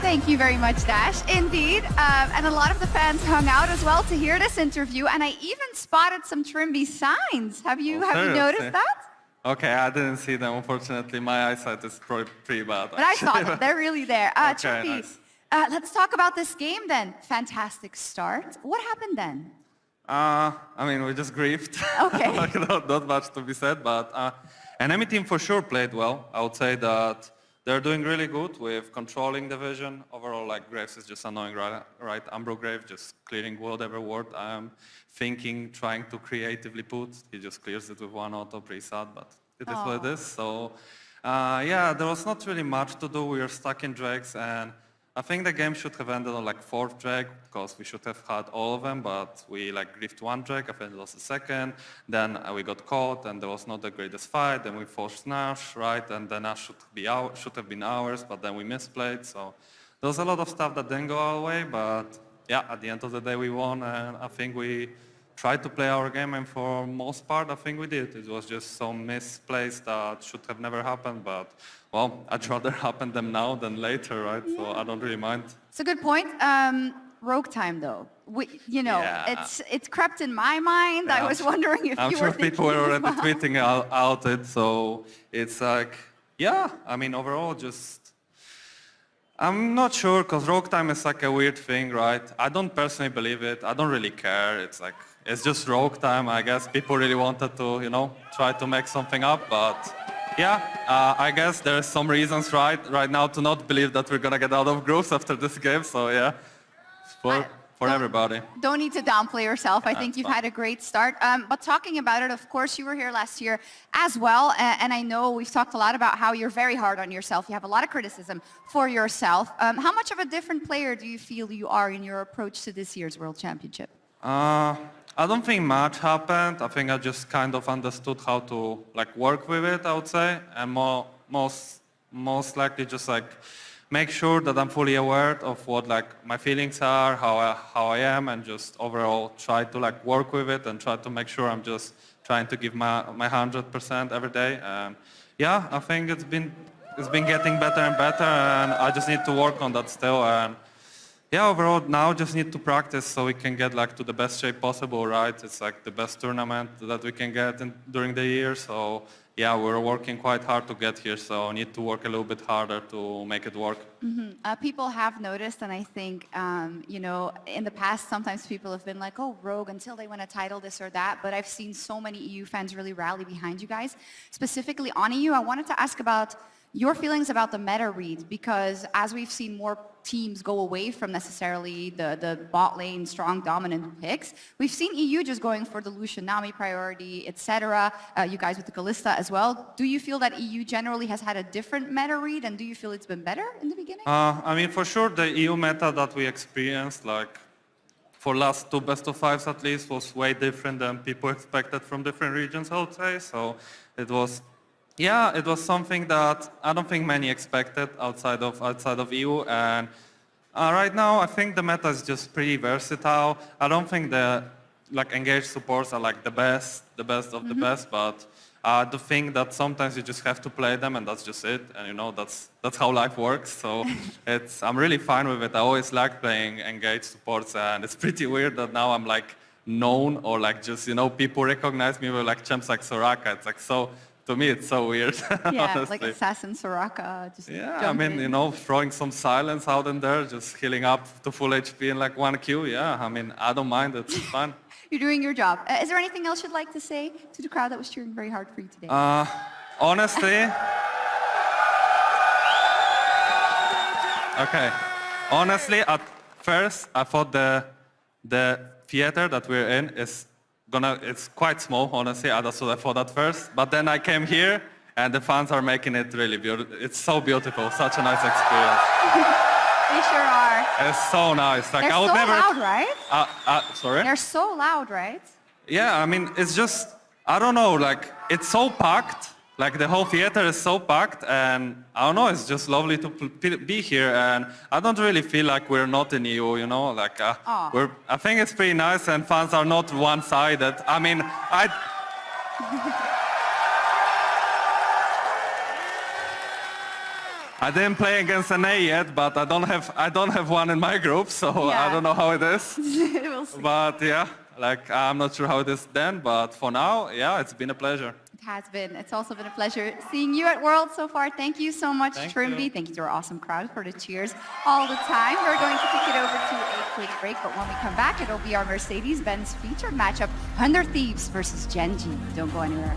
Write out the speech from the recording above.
Thank you very much, Dash. Indeed. And a lot of the fans hung out as well to hear this interview, and I even spotted some Trymbi signs. Have you noticed that? Okay, I didn't see them, unfortunately. My eyesight is pretty bad. But I saw them. They're really there. Okay, Trymbi, nice. let's talk about this game then. Fantastic start. What happened then? I mean, we just griefed. Okay. Like, not much to be said, but enemy team for sure played well. I would say that they're doing really good with controlling the vision. Overall, like, Graves is just annoying, right? Umbro Grave just clearing whatever word I'm thinking, trying to creatively put. He just clears it with one auto, pretty sad, but it is what it is. So, yeah, there was not really much to do. We were stuck in Drakes, and I think the game should have ended on like 4th Drake, because we should have had all of them, but we like griefed one Drake, I think it was the second, then we got caught, and there was not the greatest fight, then we forced Nash, right, and the Nash should have been ours, but then we misplayed, so there was a lot of stuff that didn't go our way, but yeah, at the end of the day we won, and I think we tried to play our game, and for most part I think we did. It was just some misplays that should have never happened, but well, I'd rather happen them now than later, right? Yeah. So I don't really mind. It's a good point. Rogue time, though. It's crept in my mind. Yeah, I was wondering if I'm you sure were thinking people were already well. tweeting out it, so it's like, yeah, I mean, overall, just, I'm not sure, because Rogue time is like a weird thing, right? I don't personally believe it. I don't really care. It's like, it's just Rogue time. I guess people really wanted to, try to make something up, but yeah, I guess there's some reasons right now to not believe that we're gonna get out of groups after this game. So yeah, for everybody. Don't need to downplay yourself. I think you've had a great start. But talking about it, of course, you were here last year as well. And I know we've talked a lot about how you're very hard on yourself. You have a lot of criticism for yourself. How much of a different player do you feel you are in your approach to this year's World Championship? I don't think much happened. I think I just kind of understood how to like work with it, I would say, and most likely just like make sure that I'm fully aware of what like my feelings are, how I am, and just overall try to like work with it and try to make sure I'm just trying to give my 100% every day. And yeah, I think it's been getting better and better, and I just need to work on that still. And yeah, overall now just need to practice so we can get like to the best shape possible, right? It's like the best tournament that we can get during the year. So yeah, we're working quite hard to get here, so need to work a little bit harder to make it work. Mm-hmm. People have noticed, and I think, in the past, sometimes people have been like, oh, Rogue, until they win a title, this or that. But I've seen so many EU fans really rally behind you guys. Specifically on EU, I wanted to ask about your feelings about the meta read, because as we've seen more teams go away from necessarily the bot lane strong dominant picks, we've seen EU just going for the Lucian Nami priority, etc. You guys with the Kalista as well. Do you feel that EU generally has had a different meta read, and do you feel it's been better in the beginning? I mean, for sure, the EU meta that we experienced, like for last 2 best of 5s at least, was way different than people expected from different regions, I would say. So it was something that I don't think many expected outside of EU, and right now I think the meta is just pretty versatile. I don't think the like engaged supports are like the best of the best, but I do think that sometimes you just have to play them, and that's just it. And that's how life works. So I'm really fine with it. I always liked playing engaged supports, and it's pretty weird that now I'm like known, or like just people recognize me with like champs like Soraka. It's like so. To me, it's so weird. Yeah, honestly. like Assassin Soraka. I mean, throwing some silence out in there, just healing up to full HP in like 1 Q. Yeah, I mean, I don't mind. It's fun. You're doing your job. Is there anything else you'd like to say to the crowd that was cheering very hard for you today? Honestly, okay. Honestly, at first, I thought the theater that we're in is it's quite small, honestly. That's what I thought at first. But then I came here, and the fans are making it really beautiful. It's so beautiful, such a nice experience. They sure are. It's so nice. Like, They're I would so never. Loud, right? Sorry? They're so loud, right? Yeah, I mean, it's just, I don't know, like, it's so packed. Like, the whole theater is so packed, and I don't know, it's just lovely to be here, and I don't really feel like we're not in EU, like, I think it's pretty nice, and fans are not one-sided. I mean, I didn't play against an A yet, but I don't have one in my group, so Yeah. I don't know how it is. We'll see. But yeah, like I'm not sure how it is then, but for now, yeah, it's been a pleasure. It has been. It's also been a pleasure seeing you at World so far. Thank you so much, Thank Trymbi. you. Thank you to our awesome crowd for the cheers all the time. We're going to kick it over to a quick break, but when we come back, it'll be our Mercedes-Benz featured matchup, 100 Thieves versus Gen G. Don't go anywhere.